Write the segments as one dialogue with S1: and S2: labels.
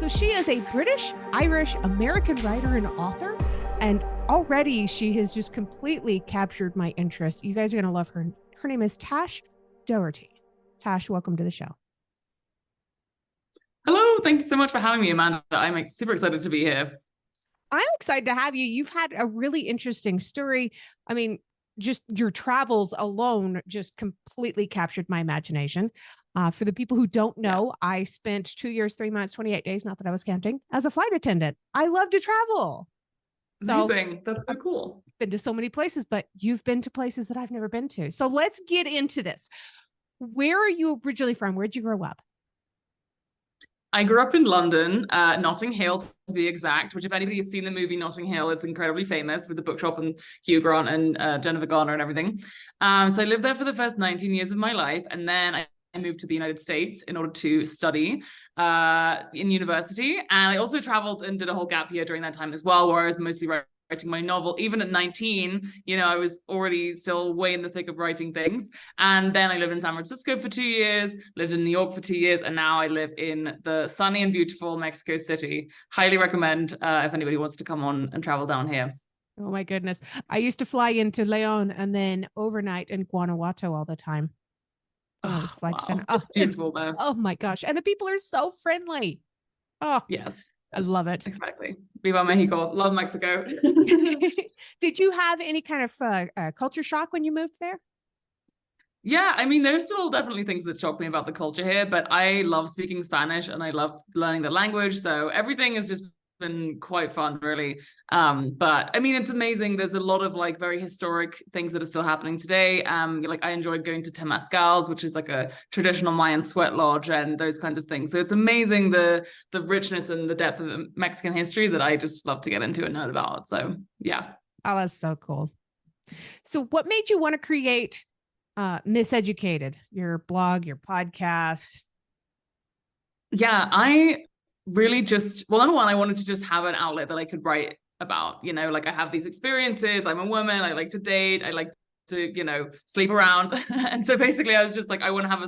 S1: So she is a British, Irish, American writer and author. And already she has just completely captured my interest. You guys are going to love her. Her name is Tash Doherty. Tash, welcome to the show.
S2: Hello. Thank you so much for having me, Amanda. I'm super excited to be here.
S1: I'm excited to have you. You've had a really interesting story. I mean, just your travels alone just completely captured my imagination. For the people who don't know, I spent 2 years, 3 months, 28 days, not that I was counting, as a flight attendant. I love to travel.
S2: Amazing. That's so cool.
S1: I've been to so many places, but you've been to places that I've never been to. So let's get into this. Where are you originally from? Where'd you grow up?
S2: I grew up in London, Notting Hill to be exact, which if anybody has seen the movie Notting Hill, it's incredibly famous with the bookshop and Hugh Grant and Jennifer Garner and everything. So I lived there for the first 19 years of my life. And then I moved to the United States in order to study in university. And I also traveled and did a whole gap year during that time as well, where I was mostly writing my novel. Even at 19, I was already still way in the thick of writing things. And then I lived in San Francisco for 2 years, lived in New York for 2 years, and now I live in the sunny and beautiful Mexico City. Highly recommend if anybody wants to come on and travel down here.
S1: Oh my goodness. I used to fly into Leon and then overnight in Guanajuato all the time.
S2: Oh, wow. It's beautiful there.
S1: Oh my gosh. And the people are so friendly. Oh,
S2: yes.
S1: I love it.
S2: Exactly. Viva Mexico. Love Mexico.
S1: Did you have any kind of culture shock when you moved there?
S2: Yeah, I mean, there's still definitely things that shock me about the culture here, but I love speaking Spanish and I love learning the language. So everything has just been quite fun, really. But I mean, it's amazing. There's a lot of like very historic things that are still happening today. Like I enjoyed going to Temazcals, which is like a traditional Mayan sweat lodge and those kinds of things. So it's amazing the richness and the depth of Mexican history that I just love to get into and learn about. So yeah.
S1: Oh, that's so cool. So what made you want to create Miseducated, your blog, your podcast?
S2: Yeah, I really well, number one, I wanted to just have an outlet that I could write about, like I have these experiences. I'm a woman. I like to date. I like to, sleep around. And so basically I was just like, I want to have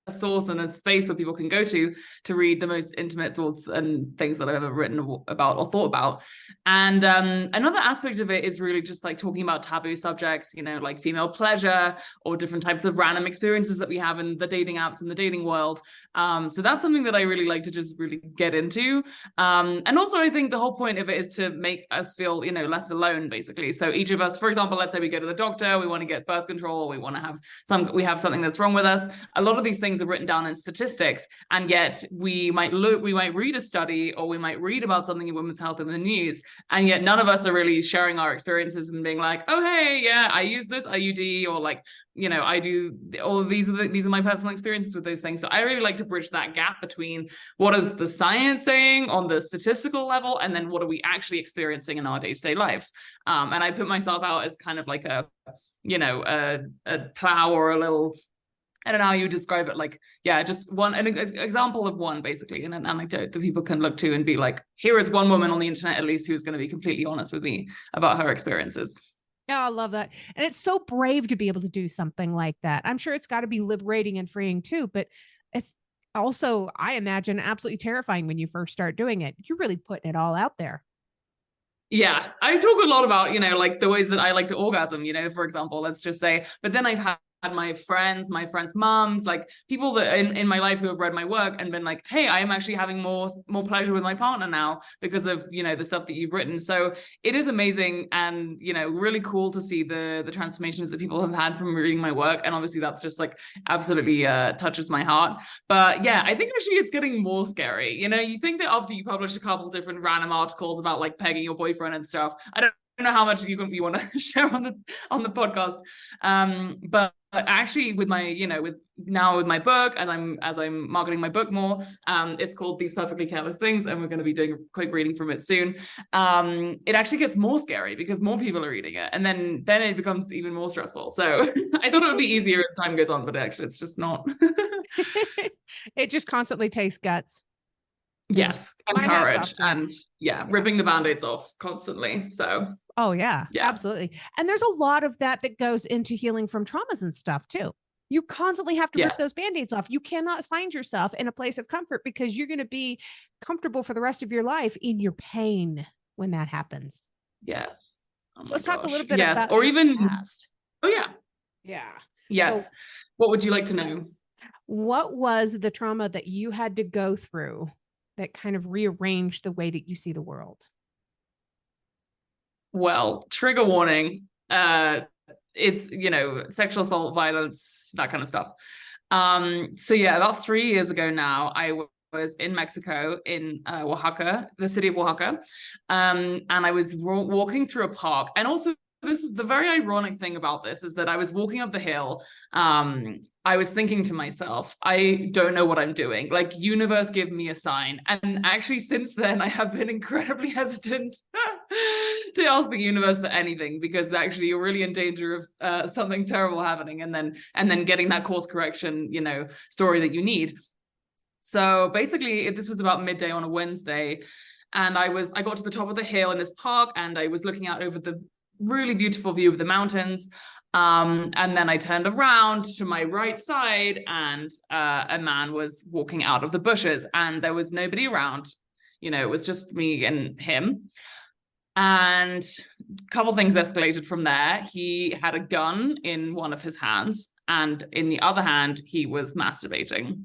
S2: a source and a space where people can go to read the most intimate thoughts and things that I've ever written about or thought about. And another aspect of it is really just like talking about taboo subjects, like female pleasure or different types of random experiences that we have in the dating apps and the dating world. So that's something that I really like to just really get into. And also I think the whole point of it is to make us feel, less alone, basically. So each of us, for example, let's say we go to the doctor, we want to get birth control, we want to have something that's wrong with us. A lot of these things are written down in statistics, and yet we might read a study or we might read about something in women's health in the news, and yet none of us are really sharing our experiences and being like, oh hey, yeah, I use this IUD, or like, I do, or these are my personal experiences with those things. So I really like to bridge that gap between what is the science saying on the statistical level, and then what are we actually experiencing in our day-to-day lives. And I put myself out as kind of like a plow or a little, I don't know how you describe it, like, yeah, just an example of one, basically, and an anecdote that people can look to and be like, here is one woman on the internet, at least, who's going to be completely honest with me about her experiences.
S1: Yeah, I love that. And it's so brave to be able to do something like that. I'm sure it's got to be liberating and freeing too, but it's also, I imagine, absolutely terrifying when you first start doing it. You're really putting it all out there.
S2: Yeah, I talk a lot about, like the ways that I like to orgasm, for example, let's just say, but then I've had my friends' moms, like people that in my life who have read my work and been like, hey, I am actually having more pleasure with my partner now because of, the stuff that you've written. So it is amazing and, really cool to see the transformations that people have had from reading my work. And obviously that's just like absolutely touches my heart. But yeah, I think actually it's getting more scary. You think that after you publish a couple different random articles about like pegging your boyfriend and stuff, I don't know how much you want to share on the podcast, but actually with my with my book, and as I'm marketing my book more, it's called These Perfectly Careless Things, and we're going to be doing a quick reading from it soon. It actually gets more scary because more people are reading it, and then it becomes even more stressful. So I thought it would be easier as time goes on, but actually it's just not.
S1: It just constantly takes guts.
S2: Yes, and courage, and ripping the band-aids off constantly. So
S1: oh yeah, absolutely. And there's a lot of that goes into healing from traumas and stuff too. You constantly have to rip
S2: Yes.
S1: those band-aids off. You cannot find yourself in a place of comfort because you're going to be comfortable for the rest of your life in your pain when that happens.
S2: Yes. Oh
S1: So
S2: my
S1: let's talk a
S2: gosh.
S1: little bit
S2: Yes.
S1: about
S2: Or
S1: your
S2: even,
S1: past.
S2: oh yeah.
S1: Yeah. So
S2: Yes. What would you like to know?
S1: what was the trauma that you had to go through that kind of rearranged the way that you see the world?
S2: Well, trigger warning. It's, you know, sexual assault, violence, that kind of stuff. So yeah, about 3 years ago now, I was in Mexico, in Oaxaca, the city of Oaxaca, and I was walking through a park. And also, this is the very ironic thing about this is that I was walking up the hill. I was thinking to myself, I don't know what I'm doing. Like, universe, give me a sign. And actually, since then, I have been incredibly hesitant to ask the universe for anything, because actually you're really in danger of something terrible happening, and then getting that course correction, you know, story that you need. So basically, this was about midday on a Wednesday, and I got to the top of the hill in this park, and I was looking out over the really beautiful view of the mountains. And then I turned around to my right side, and a man was walking out of the bushes, and there was nobody around. You know, it was just me and him. And a couple things escalated from there. He had a gun in one of his hands, and in the other hand, he was masturbating.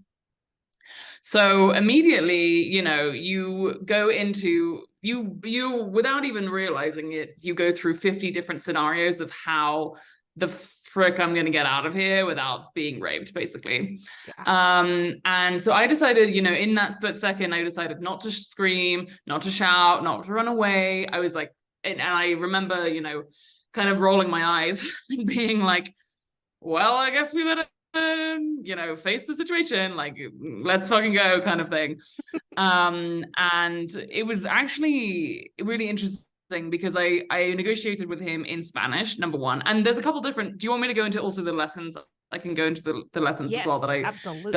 S2: So immediately, you know, you go into you without even realizing it, you go through 50 different scenarios of how the frick I'm going to get out of here without being raped, basically.
S1: Yeah.
S2: And so I decided, you know, in that split second, I decided not to scream, not to shout, not to run away. I was like, and I remember, you know, kind of rolling my eyes and being like, well, I guess we better, you know, face the situation, like, let's fucking go, kind of thing. And it was actually really interesting because I negotiated with him in Spanish, number one. And there's a couple different, do you want me to go into also the lessons? I can go into the lessons as well
S1: Yes,
S2: that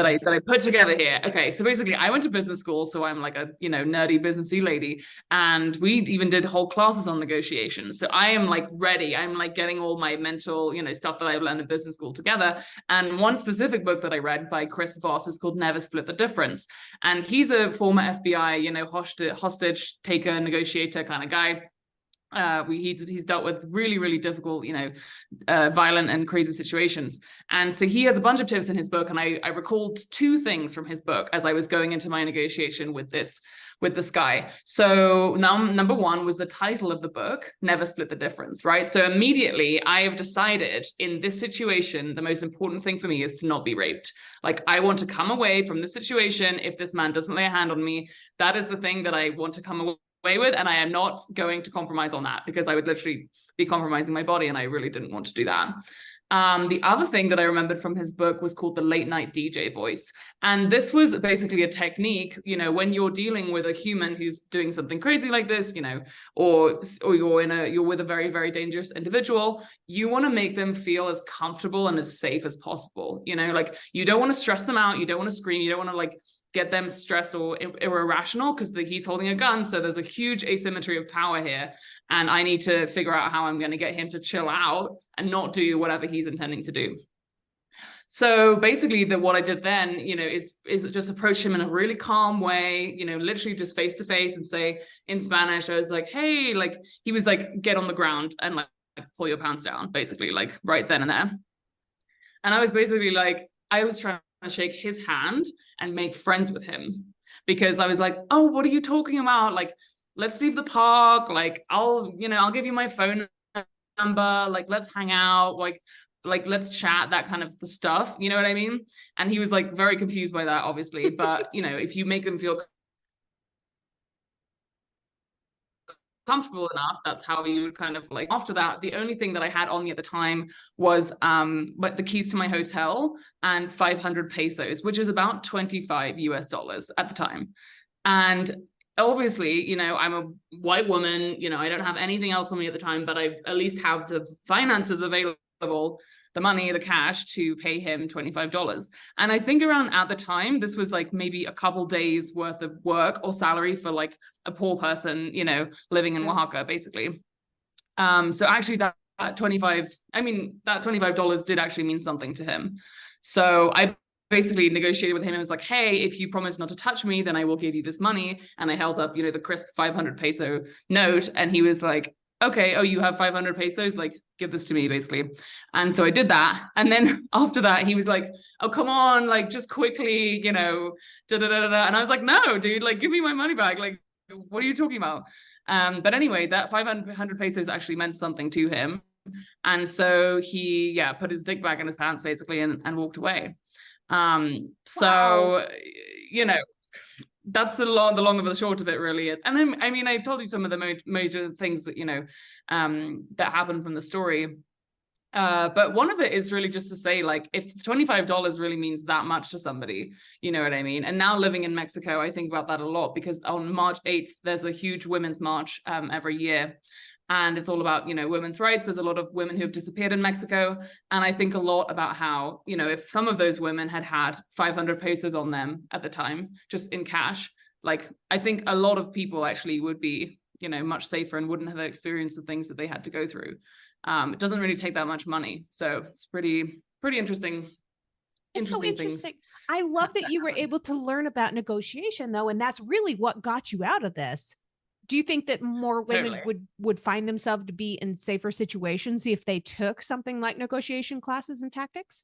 S2: I
S1: absolutely.
S2: put together here. Okay, so basically I went to business school, so I'm like a, you know, nerdy businessy lady, and we even did whole classes on negotiation. So I am like ready. I'm like getting all my mental, you know, stuff that I've learned in business school together. And one specific book that I read by Chris Voss is called Never Split the Difference. And he's a former FBI, you know, hostage taker, negotiator kind of guy. He's dealt with really, really difficult, you know, violent and crazy situations. And so he has a bunch of tips in his book. And I recalled two things from his book as I was going into my negotiation with this guy. So now, number one was the title of the book, Never Split the Difference, right? So immediately I have decided in this situation, the most important thing for me is to not be raped. Like, I want to come away from this situation. If this man doesn't lay a hand on me, that is the thing that I want to come away with, and I am not going to compromise on that, because I would literally be compromising my body, and I really didn't want to do that. The other thing that I remembered from his book was called the late night DJ voice. And this was basically a technique, you know, when you're dealing with a human who's doing something crazy like this, you know, or you're with a very, very dangerous individual, you want to make them feel as comfortable and as safe as possible. You know, like, you don't want to stress them out, you don't want to scream, you don't want to like get them stressed or irrational, because he's holding a gun. So there's a huge asymmetry of power here. And I need to figure out how I'm going to get him to chill out and not do whatever he's intending to do. So basically, what I did then, you know, is just approach him in a really calm way, you know, literally just face to face, and say in Spanish, I was like, hey, like, he was like, get on the ground and like pull your pants down, basically, like right then and there. And I was basically like, I was trying to shake his hand and make friends with him, because I was like, oh, what are you talking about? Like, let's leave the park. Like, I'll give you my phone number. Like, let's hang out. Like let's chat, that kind of the stuff. You know what I mean? And he was like very confused by that, obviously. But, you know, if you make them feel comfortable enough, that's how you would kind of like. After that, the only thing that I had on me at the time was but the keys to my hotel and 500 pesos, which is about 25 US dollars at the time. And obviously, you know, I'm a white woman, you know, I don't have anything else on me at the time, but I at least have the finances available, the money, the cash to pay him $25. And I think around at the time, this was like maybe a couple days worth of work or salary for like a poor person, you know, living in Oaxaca, basically. So actually that $25 did actually mean something to him. So I basically negotiated with him and was like, hey, if you promise not to touch me, then I will give you this money. And I held up, the crisp 500 peso note. And he was like, okay, oh, you have 500 pesos? Like, give this to me, basically. And so I did that. And then after that, he was like, oh, come on, like, just quickly, da da da da. And I was like, no, dude, like, give me my money back. Like, what are you talking about? But anyway, that 500 pesos actually meant something to him. And so he, put his dick back in his pants, basically, and walked away. So,
S1: Wow.
S2: That's the long of the short of it, really. And I mean, I told you some of the major things that, that happened from the story. But one of it is really just to say, like, if $25 really means that much to somebody, you know what I mean? And now living in Mexico, I think about that a lot, because on March 8th, there's a huge women's march every year. And it's all about, women's rights. There's a lot of women who have disappeared in Mexico. And I think a lot about how, if some of those women had 500 pesos on them at the time, just in cash, like, I think a lot of people actually would be, much safer and wouldn't have experienced the things that they had to go through. It doesn't really take that much money. So it's pretty interesting.
S1: It's so interesting. I love that you were able to learn about negotiation, though. And that's really what got you out of this. Do you think that more women would find themselves to be in safer situations if they took something like negotiation classes and tactics?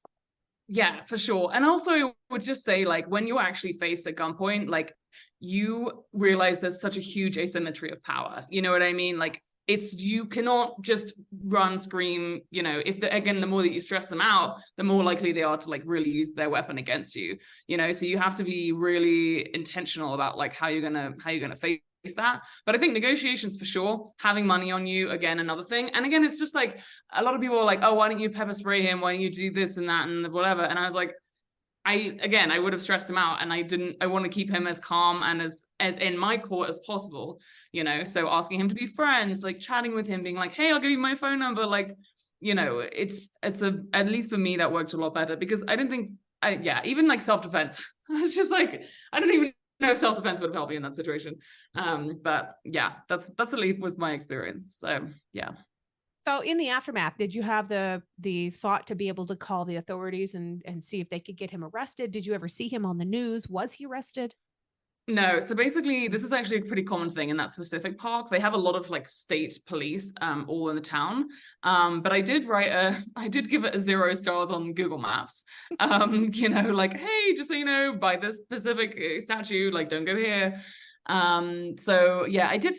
S2: Yeah, for sure. And also I would just say, like, when you're actually faced at gunpoint, like, you realize there's such a huge asymmetry of power. You know what I mean? Like, you cannot just run, scream, again, the more that you stress them out, the more likely they are to, like, really use their weapon against you, so you have to be really intentional about, like, how you're gonna face that. But I think negotiations, for sure, having money on you, again, another thing. And again, it's just like, a lot of people are like, oh, why don't you pepper spray him, why don't you do this and that and whatever. And I was like, I would have stressed him out, and I want to keep him as calm and as in my court as possible, so asking him to be friends, like chatting with him, being like, hey, I'll give you my phone number, like, it's at least for me, that worked a lot better, because I didn't think even like self-defense, I was just like, I don't even know if self-defense would have helped me in that situation. But yeah, that's at least was my experience. So yeah.
S1: So in the aftermath, did you have the thought to be able to call the authorities and see if they could get him arrested? Did you ever see him on the news? Was he arrested?
S2: No. So basically, this is actually a pretty common thing in that specific park. They have a lot of, like, state police all in the town. But I did give it a 0 stars on Google Maps. Like, hey, just so you know, by this specific statue, like, don't go here. So yeah, I did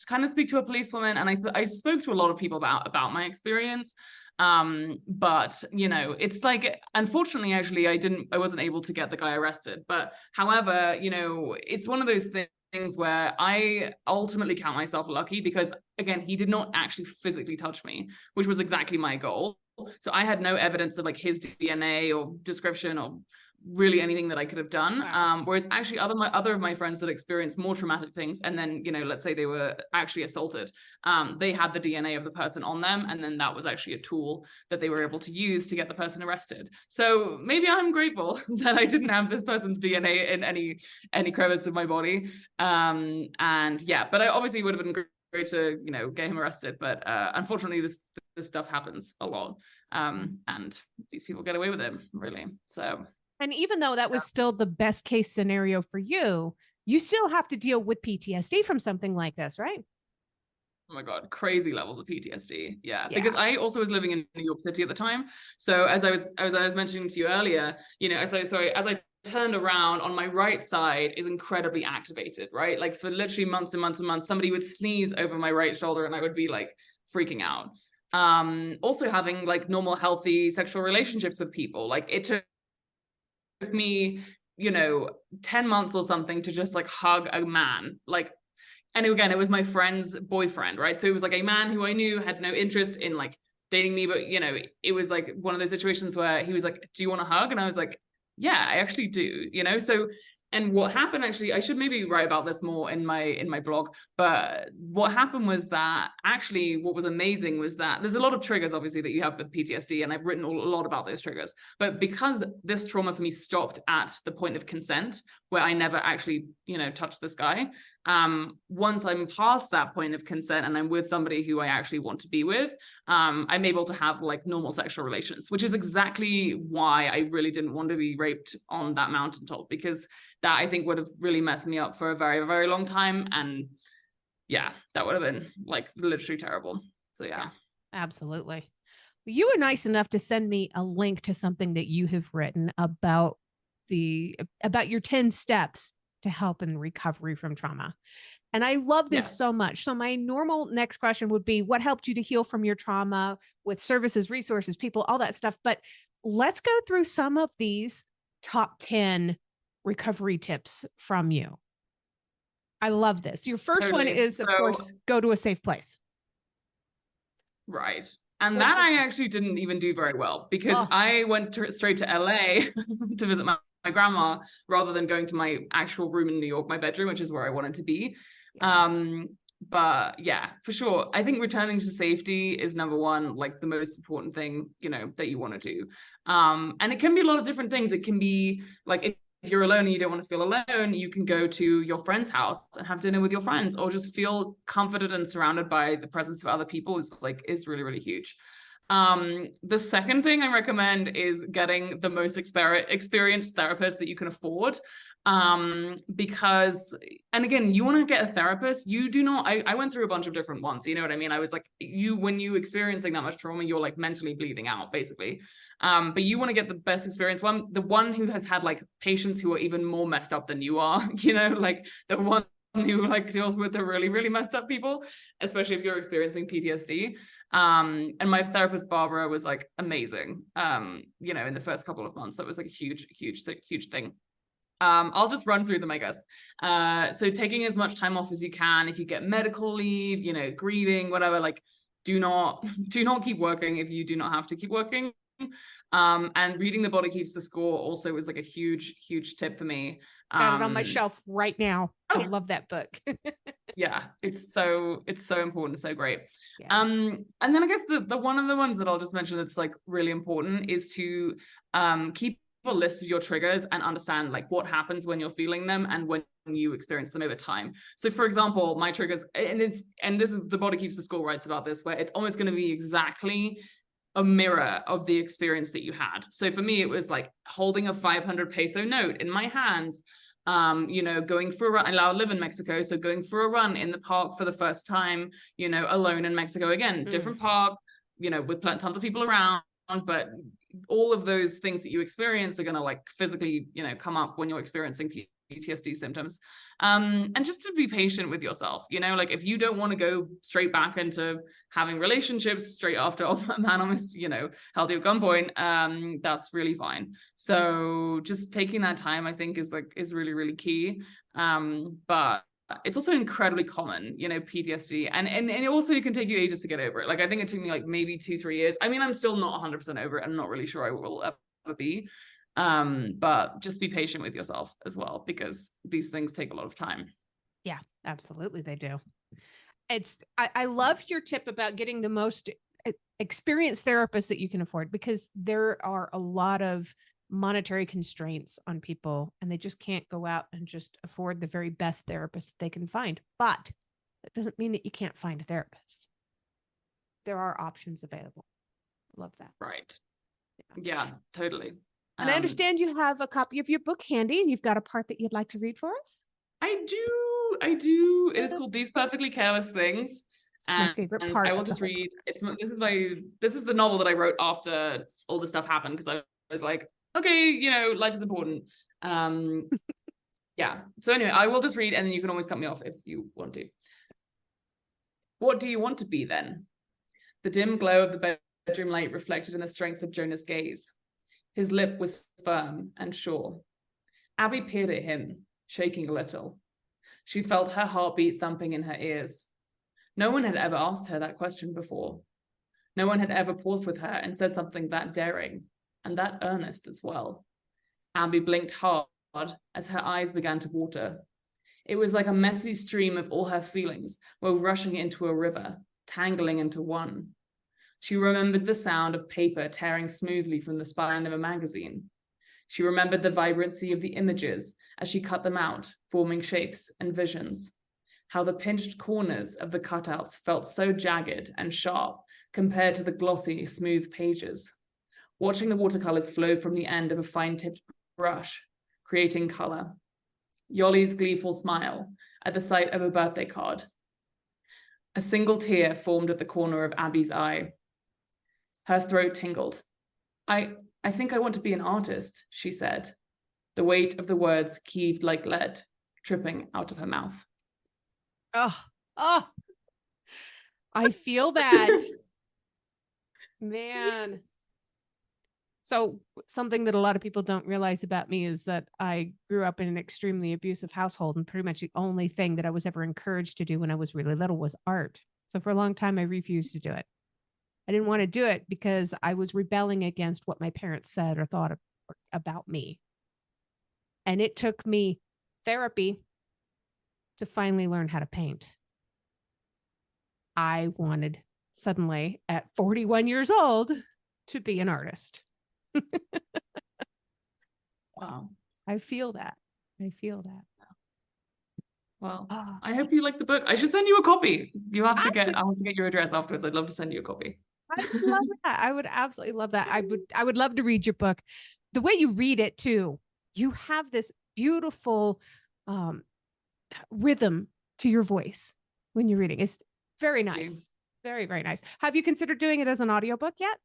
S2: kind of speak to a policewoman, and I spoke to a lot of people about my experience. But it's like, unfortunately, actually, I wasn't able to get the guy arrested. But however, it's one of those things where I ultimately count myself lucky, because again, he did not actually physically touch me, which was exactly my goal. So I had no evidence of, like, his DNA or description or really anything that I could have done.
S1: Wow.
S2: Whereas actually other of my friends that experienced more traumatic things, and then, let's say they were actually assaulted, they had the DNA of the person on them, and then that was actually a tool that they were able to use to get the person arrested. So maybe I'm grateful that I didn't have this person's DNA in any crevice of my body. And yeah, but I obviously would have been great to, get him arrested. But unfortunately, this stuff happens a lot. And these people get away with it, really. So.
S1: And even though that was still the best case scenario for you, you still have to deal with PTSD from something like this, right?
S2: Oh my God, crazy levels of PTSD. Yeah. Because I also was living in New York City at the time. So as I was mentioning to you earlier, as I turned around, on my right side is incredibly activated, right? Like, for literally months and months and months, somebody would sneeze over my right shoulder and I would be, like, freaking out. Also having, like, normal, healthy sexual relationships with people. Like, it took me 10 months or something to just, like, hug a man, like, and again, it was my friend's boyfriend, right? So it was, like, a man who I knew had no interest in, like, dating me, but it was, like, one of those situations where he was like, do you want a hug? And I was like, yeah, I actually do. So, and what happened, actually, I should maybe write about this more in my blog, but what happened was that, actually, what was amazing was that there's a lot of triggers, obviously, that you have with PTSD, and I've written a lot about those triggers. But because this trauma for me stopped at the point of consent, where I never actually, touched this guy, once I'm past that point of consent and I'm with somebody who I actually want to be with, I'm able to have like normal sexual relations, which is exactly why I really didn't want to be raped on that mountaintop, because that I think would have really messed me up for a very, very long time. And yeah, that would have been like literally terrible. So yeah.
S1: Absolutely. You were nice enough to send me a link to something that you have written about your 10 steps to help in recovery from trauma. And I love this so much. So my normal next question would be, what helped you to heal from your trauma with services, resources, people, all that stuff. But let's go through some of these top 10 recovery tips from you. I love this. Your first one is, of course, go to a safe place.
S2: Right. And that I actually didn't even do very well, because I went straight to LA to visit my grandma rather than going to my actual room in New York, my bedroom, which is where I wanted to be. But yeah, for sure. I think returning to safety is number one, like the most important thing, you know, that you want to do. And it can be a lot of different things. It can be like, if you're alone and you don't want to feel alone, you can go to your friend's house and have dinner with your friends, or just feel comforted and surrounded by the presence of other people is really, really huge. The second thing I recommend is getting the most experienced therapist that you can afford. Because, and again, you want to get a therapist, you do not, I went through a bunch of different ones, you know what I mean? I was like, when you experiencing that much trauma, you're like mentally bleeding out basically. But you want to get the best experience one, the one who has had like patients who are even more messed up than you are, you know, like the one who like deals with the really, really messed up people, especially if you're experiencing PTSD. And my therapist, Barbara, was like amazing. You know, in the first couple of months, that was like a huge thing. I'll just run through them, I guess. So taking as much time off as you can. If you get medical leave, you know, grieving, whatever, like do not keep working if you do not have to keep working. And reading The Body Keeps the Score also was like a huge tip for me.
S1: Got it on my shelf right now. I love that book.
S2: Yeah, it's so important, so great. Yeah. And then I guess the one of the ones that I'll just mention that's like really important is to keep a list of your triggers and understand like what happens when you're feeling them and when you experience them over time. So for example, my triggers, and this is The Body Keeps the Score writes about this, where it's almost going to be exactly a mirror of the experience that you had. So for me, it was like holding a 500 peso note in my hands, you know, going for a run. I now live in Mexico, so going for a run in the park for the first time, you know, alone in Mexico again, different park, you know, with tons of people around, but all of those things that you experience are going to like physically, you know, come up when you're experiencing PTSD symptoms. And just to be patient with yourself, you know, like if you don't want to go straight back into having relationships straight after a man almost, you know, held you at gunpoint, that's really fine. So just taking that time, I think is really, really key. But it's also incredibly common, you know, PTSD, and it also can take you ages to get over it. Like I think it took me like maybe 2-3 years. I mean, I'm still not 100% over it. I'm not really sure I will ever be. But just be patient with yourself as well, because these things take a lot of time.
S1: Yeah, absolutely. They do. I love your tip about getting the most experienced therapist that you can afford, because there are a lot of monetary constraints on people and they just can't go out and just afford the very best therapist they can find. But that doesn't mean that you can't find a therapist. There are options available. Love that.
S2: Right. Yeah, totally.
S1: And I understand you have a copy of your book handy and you've got a part that you'd like to read for us.
S2: I do. It is called These Perfectly Careless Things.
S1: It's my favorite part.
S2: I will just read. This is the novel that I wrote after all this stuff happened, because I was like, okay, you know, life is important. Yeah. So anyway, I will just read, and then you can always cut me off if you want to. What do you want to be then? The dim glow of the bedroom light reflected in the strength of Jonah's gaze. His lip was firm and sure. Abby peered at him, shaking a little. She felt her heartbeat thumping in her ears. No one had ever asked her that question before. No one had ever paused with her and said something that daring, and that earnest as well. Abby blinked hard as her eyes began to water. It was like a messy stream of all her feelings were rushing into a river, tangling into one. She remembered the sound of paper tearing smoothly from the spine of a magazine. She remembered the vibrancy of the images as she cut them out, forming shapes and visions. how the pinched corners of the cutouts felt so jagged and sharp compared to the glossy, smooth pages. Watching the watercolors flow from the end of a fine-tipped brush, creating color. Yoli's gleeful smile at the sight of a birthday card. A single tear formed at the corner of Abby's eye. Her throat tingled. I think I want to be an artist, she said. The weight of the words heaved like lead, tripping out of her mouth.
S1: Oh, I feel that. Man. So something that a lot of people don't realize about me is that I grew up in an extremely abusive household, and pretty much the only thing that I was ever encouraged to do when I was really little was art. So for a long time, I refused to do it. I didn't want to do it because I was rebelling against what my parents said or thought about me. And it took me therapy to finally learn how to paint. I wanted suddenly at 41 years old to be an artist.
S2: Wow.
S1: I feel that.
S2: Well, I hope you like the book. I should send you a copy. I want to get your address afterwards. I'd love to send you a copy.
S1: I would love that. I would absolutely love that. I would love to read your book. The way you read it too, you have this beautiful rhythm to your voice when you're reading. It's very nice. Very, very nice. Have you considered doing it as an audiobook yet?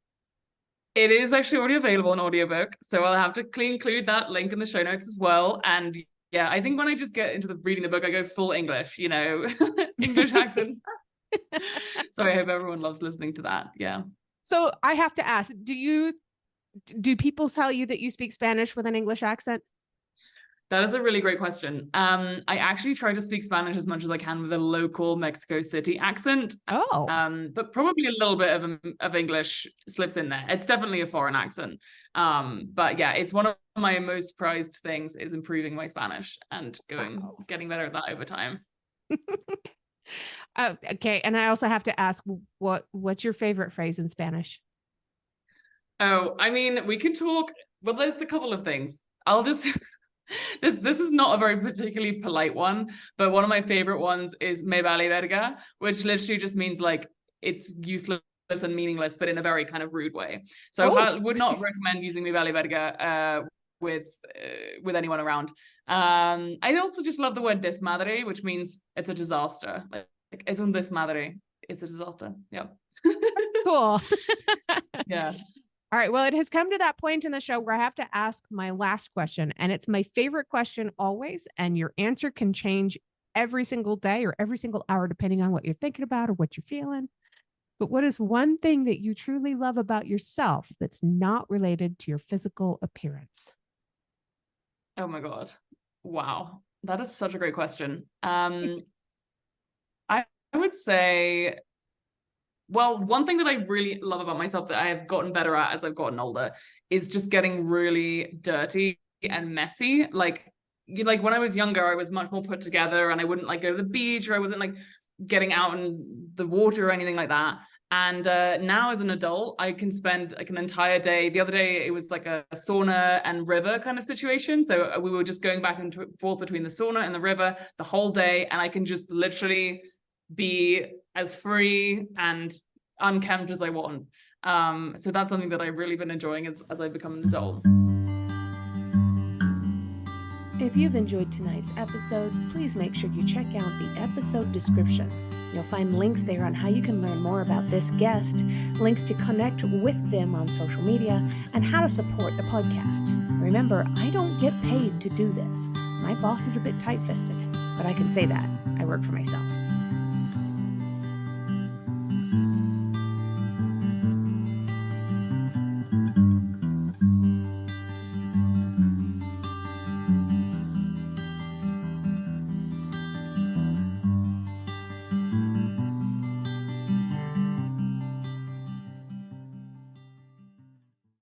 S2: It is actually already available in audiobook, so I'll have to include that link in the show notes as well. And yeah, I think when I just get into reading the book, I go full English, English accent. So I hope everyone loves listening to that. Yeah.
S1: So I have to ask, do people tell you that you speak Spanish with an English accent?
S2: That is a really great question. I actually try to speak Spanish as much as I can with a local Mexico City accent.
S1: Oh.
S2: But probably a little bit of English slips in there. It's definitely a foreign accent. But yeah, it's one of my most prized things is improving my Spanish and getting better at that over time.
S1: Okay. And I also have to ask, what's your favorite phrase in Spanish?
S2: Oh, I mean, we could talk. Well, there's a couple of things. I'll just this is not a very particularly polite one, but one of my favorite ones is me vale verga, which literally just means like it's useless and meaningless, but in a very kind of rude way. So I would not recommend using me vale verga with anyone around. I also just love the word desmadre, which means it's a disaster. Like es un desmadre. It's a disaster. Yeah.
S1: Cool.
S2: Yeah.
S1: All right. Well, it has come to that point in the show where I have to ask my last question, and it's my favorite question always. And your answer can change every single day or every single hour, depending on what you're thinking about or what you're feeling. But what is one thing that you truly love about yourself that's not related to your physical appearance?
S2: Oh my God. Wow. That is such a great question. I would say, well, one thing that I really love about myself that I have gotten better at as I've gotten older is just getting really dirty and messy. Like when I was younger, I was much more put together and I wouldn't like go to the beach, or I wasn't like getting out in the water or anything like that. And now as an adult, I can spend like an entire day. The other day, it was like a sauna and river kind of situation. So we were just going back and forth between the sauna and the river the whole day. And I can just literally be as free and unkempt as I want. So that's something that I've really been enjoying as I've become an adult.
S1: If you've enjoyed tonight's episode, please make sure you check out the episode description. You'll find links there on how you can learn more about this guest, links to connect with them on social media, and how to support the podcast. Remember, I don't get paid to do this. My boss is a bit tight-fisted, but I can say that. I work for myself.